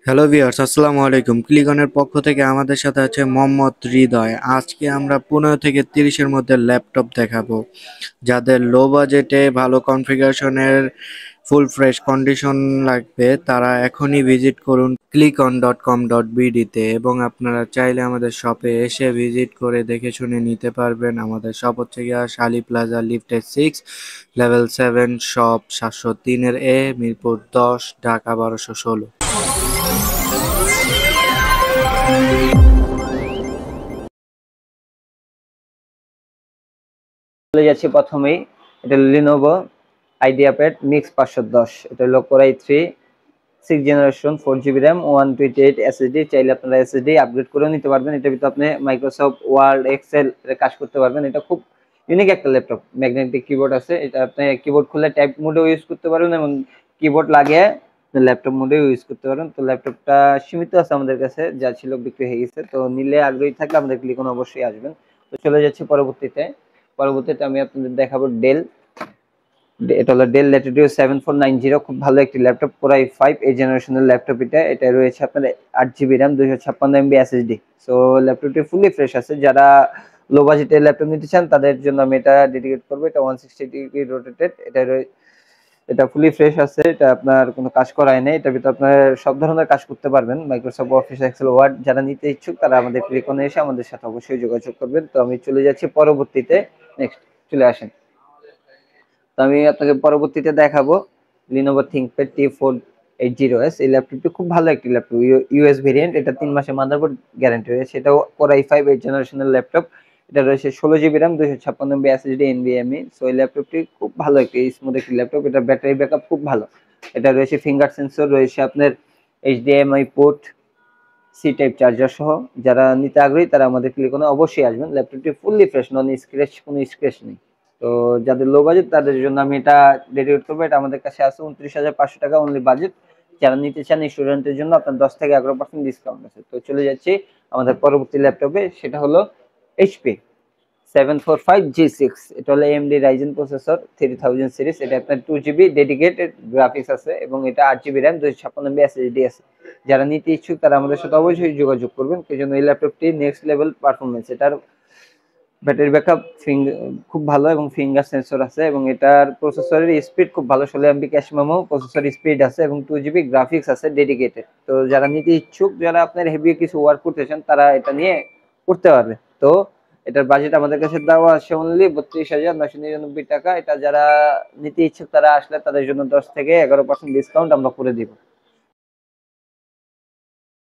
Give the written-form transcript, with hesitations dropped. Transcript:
Hello viewers, আসসালামু আলাইকুম। ক্লিকনের পক্ষ থেকে আমাদের সাথে আছে মোহাম্মদ হৃদয়। আজকে আমরা 15 থেকে 30-এর মধ্যে ল্যাপটপ দেখাবো। যাদের লো বাজেটে ভালো কনফিগারেশনের ফুল ফ্রেশ কন্ডিশন লাগবে তারা এখনই ভিজিট করুন clickon.com.bd-তে এবং আপনারা চাইলে আমাদের শপে এসে ভিজিট করে দেখে শুনে নিতে পারবেন। আমাদের শপ হচ্ছে গিয়া শালি প্লাজা লিফটের 6 লেভেল 7 শপ 703-এর মিরপুর 10 ঢাকা 1216। চলে যাচ্ছি প্রথমেই। এটা লিনোভো আইডিয়াপ্যাড মিক্স 510। এটা হলো core i3 6 generation 4 GB RAM 128 SSD। চাইলে আপনারা SSD আপগ্রেড করে নিতে পারবেন। এটার ভিতরে আপনি মাইক্রোসফট ওয়ার্ড এক্সেল এর কাজ করতে পারবেন। এটা খুব ইউনিক একটা ল্যাপটপ। ম্যাগনেটিক কিবোর্ড আছে। এটা আপনি কিবোর্ড খুলে টাইপ মোডেও ইউজ করতে পারবেন এবং কিবোর্ড লাগিয়ে ল্যাপটপ মোডেও ইউজ করতে পারবেন। তো ল্যাপটপটা সীমিত আছে আমাদের কাছে, যা ছিল বিক্রি হয়ে গেছে। তো নিলে আগ্রহী থাকলে আমাদের ক্লিকন অবশ্যই আসবেন। তো চলে যাচ্ছি পরবর্তীতে আমি আপনাদের দেখাবো ডেল। এটা হলো ডেল ল্যাটিটিউড 7490। খুব ভালো একটি ল্যাপটপ, কোর i5 এই জেনারেশনের ল্যাপটপ। এটা রয়েছে আপনার 8 GB RAM 256 MB SSD। So ল্যাপটপটি ফুলি ফ্রেশ আছে। যারা লো বাজেটের ল্যাপটপ নিতে চান তাদের জন্য আমি এটা ডেডিকেট করবো। এটা 160 ডিগ্রি রোটেটেড। এটা ফুলি ফ্রেশ আছে। এটা আপনার কোনো কাজ করায় নেই। এটার ভিতরে আপনার সব ধরনের কাজ করতে পারবেন, মাইক্রোসফট অফিস, এক্সেল, ওয়ার্ড। যারা নিতে ইচ্ছুক তারা আমাদের ক্লিকনে এসে আমাদের সাথে অবশ্যই যোগাযোগ করবেন। তো আমি চলে যাচ্ছি পরবর্তীতে। নেক্সট চলে আসেন। তো আমি আপনাকে পরবর্তীতে দেখাবো লিনোভো থিংকপ্যাড T480S। এই ল্যাপটপটি খুব ভালো একটি ল্যাপটপ, ইউএস ভেরিয়েন্ট। এটা 3 মাসের মাদারবোর্ড গ্যারান্টি রয়েছে। এটাও কোর i5 এই জেনারেশনের ল্যাপটপ। এটা রয়েছে 16 GB RAM 256 MB SSD NVMe। So এই ল্যাপটপটি খুব ভালো একটি স্মুথ একটি ল্যাপটপ। এটা ব্যাটারি ব্যাকআপ খুব ভালো। এটা রয়েছে ফিঙ্গার সেন্সর, রয়েছে আপনার HDMI port, C type charger সহ। যারা নিতে আগ্রহী তারা আমাদের ক্লিকনে অবশ্যই আসবেন। ল্যাপটপটি ফুললি ফ্রেশ, নন স্ক্র্যাচ, কোনো স্ক্র্যাচ নেই। তো যাদের লো বাজেট তাদের জন্য আমি এটা ডেডিকেট করবো। এটা আমাদের কাছে আছে 29,500 টাকা অনলি বাজেট। যারা নিতে চান স্টুডেন্টের জন্য আপনার 10 থেকে 11% ডিসকাউন্ট আছে। তো চলে যাচ্ছি আমাদের পরবর্তী ল্যাপটপে। সেটা হলো এইচপি 745G6। এটা হলো AMD Ryzen প্রসেসর 3000 সিরিজ। এটা আপনার 2 GB ডেডিকেটেড গ্রাফিক্স আছে এবং এটা 8 GB র্যাম 256 MB SSD আছে। যারা নিতে ইচ্ছুক তারা আমাদের সাথে অবশ্যই যোগাযোগ করবেন। এই জন্য এই ল্যাপটপটি নেক্সট লেভেল পারফরমেন্স। এটার ব্যাটারি ব্যাকআপ খুব ভালো এবং ফিঙ্গার সেন্সর আছে এবং এটার প্রসেসরের স্পিড খুব ভালো, 16 MB cash memo processor speed আছে এবং 2 GB গ্রাফিক্স আছে ডেডিকেটেড। তো যারা নিতে ইচ্ছুক, যারা আপনার হেভি কিছু ওয়ার্ক করতে চান তারা এটা নিয়ে করতে পারবে। তো এটার বাজেট আমাদের কাছে দেওয়া আছে অনলি 32,999 টাকা। এটা যারা নিতে ইচ্ছুক তারা আসলে তাদের জন্য 10 থেকে 11% ডিসকাউন্ট আমরা করে দিব।